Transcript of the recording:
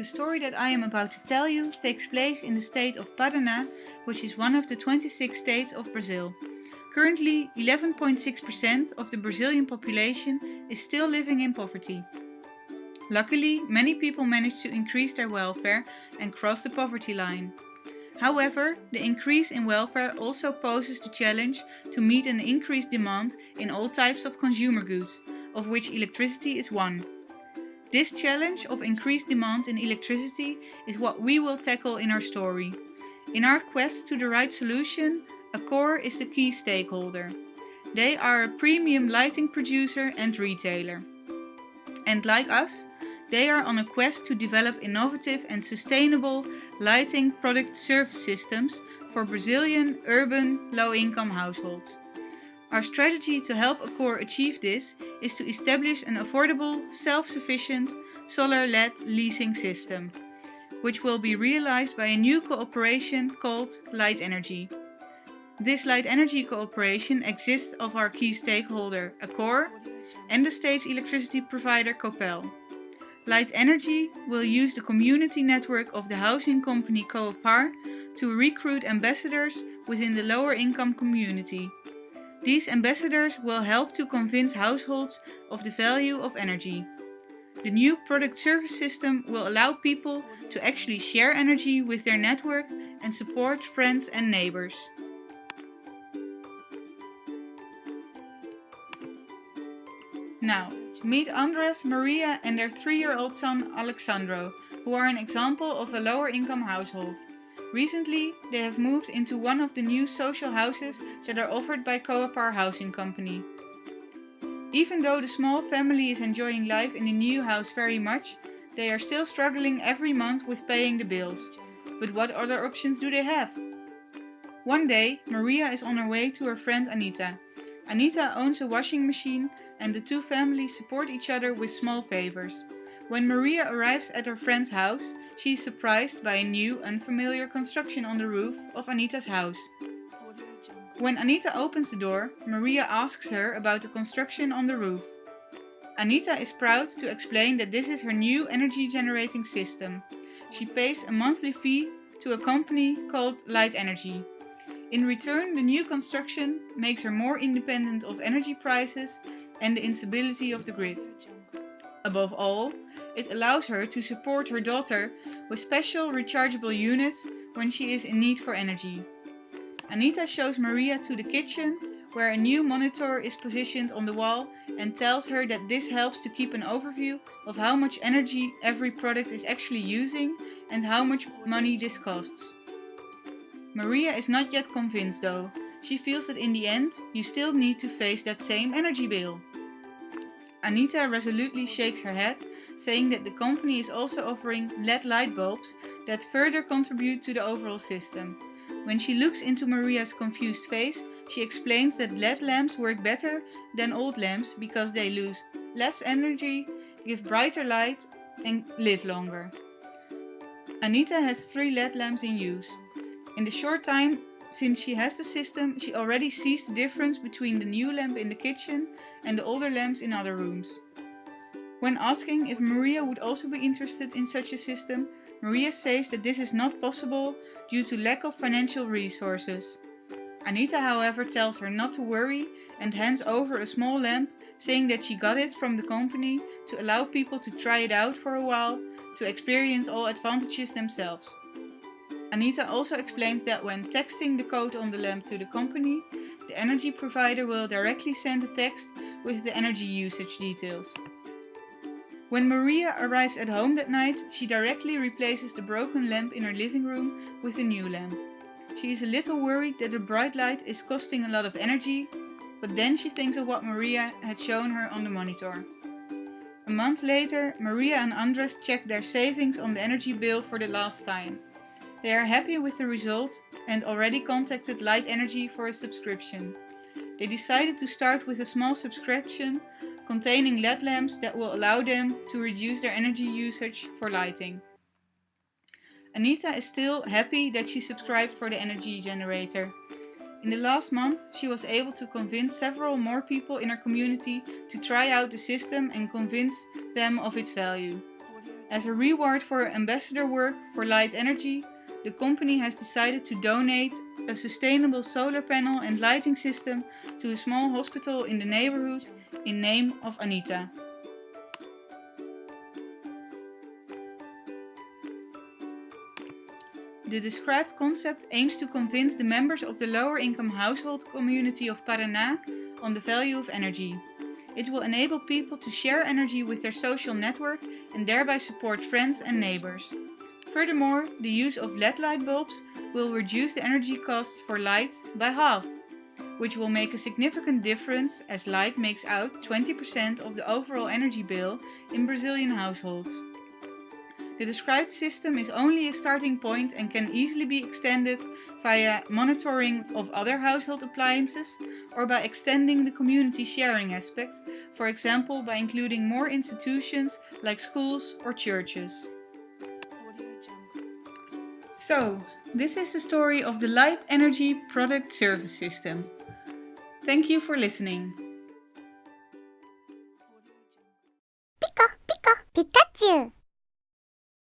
The story that I am about to tell you takes place in the state of Paraná, which is one of the 26 states of Brazil. Currently, 11.6% of the Brazilian population is still living in poverty. Luckily, many people manage to increase their welfare and cross the poverty line. However, the increase in welfare also poses the challenge to meet an increased demand in all types of consumer goods, of which electricity is one. This challenge of increased demand in electricity is what we will tackle in our story. In our quest to the right solution, Accor is the key stakeholder. They are a premium lighting producer and retailer. And like us, they are on a quest to develop innovative and sustainable lighting product service systems for Brazilian urban low-income households. Our strategy to help Accor achieve this is to establish an affordable, self-sufficient solar-led leasing system, which will be realized by a new cooperation called Light Energy. This Light Energy cooperation exists of our key stakeholder Accor and the state's electricity provider Copel. Light Energy will use the community network of the housing company Cohapar to recruit ambassadors within the lower income community. These ambassadors will help to convince households of the value of energy. The new product service system will allow people to actually share energy with their network and support friends and neighbors. Now, meet Andres, Maria and their 3-year-old son Alexandro, who are an example of a lower income household. Recently, they have moved into one of the new social houses that are offered by Cohapar Housing Company. Even though the small family is enjoying life in the new house very much, they are still struggling every month with paying the bills. But what other options do they have? One day, Maria is on her way to her friend Anita. Anita owns a washing machine and the two families support each other with small favors. When Maria arrives at her friend's house, she is surprised by a new, unfamiliar construction on the roof of Anita's house. When Anita opens the door, Maria asks her about the construction on the roof. Anita is proud to explain that this is her new energy generating system. She pays a monthly fee to a company called Light Energy. In return, the new construction makes her more independent of energy prices and the instability of the grid. Above all, it allows her to support her daughter with special rechargeable units when she is in need for energy. Anita shows Maria to the kitchen, where a new monitor is positioned on the wall and tells her that this helps to keep an overview of how much energy every product is actually using and how much money this costs. Maria is not yet convinced though. She feels that in the end, you still need to face that same energy bill. Anita resolutely shakes her head, saying that the company is also offering LED light bulbs that further contribute to the overall system. When she looks into Maria's confused face, she explains that LED lamps work better than old lamps because they lose less energy, give brighter light and live longer. Anita has 3 LED lamps in use. In the short time since she has the system, she already sees the difference between the new lamp in the kitchen and the older lamps in other rooms. When asking if Maria would also be interested in such a system, Maria says that this is not possible due to lack of financial resources. Anita, however, tells her not to worry and hands over a small lamp, saying that she got it from the company to allow people to try it out for a while to experience all advantages themselves. Anita also explains that when texting the code on the lamp to the company, the energy provider will directly send a text with the energy usage details. When Maria arrives at home that night, she directly replaces the broken lamp in her living room with a new lamp. She is a little worried that the bright light is costing a lot of energy, but then she thinks of what Maria had shown her on the monitor. A month later, Maria and Andres check their savings on the energy bill for the last time. They are happy with the result and already contacted Light Energy for a subscription. They decided to start with a small subscription containing LED lamps that will allow them to reduce their energy usage for lighting. Anita is still happy that she subscribed for the energy generator. In the last month, she was able to convince several more people in her community to try out the system and convince them of its value. As a reward for ambassador work for light energy, the company has decided to donate a sustainable solar panel and lighting system to a small hospital in the neighborhood in name of Anita. The described concept aims to convince the members of the lower income household community of Paraná on the value of energy. It will enable people to share energy with their social network and thereby support friends and neighbors. Furthermore, the use of LED light bulbs will reduce the energy costs for light by half, which will make a significant difference as light makes out 20% of the overall energy bill in Brazilian households. The described system is only a starting point and can easily be extended via monitoring of other household appliances or by extending the community sharing aspect, for example by including more institutions like schools or churches. So, this is the story of the Light Energy Product Service System. Thank you for listening.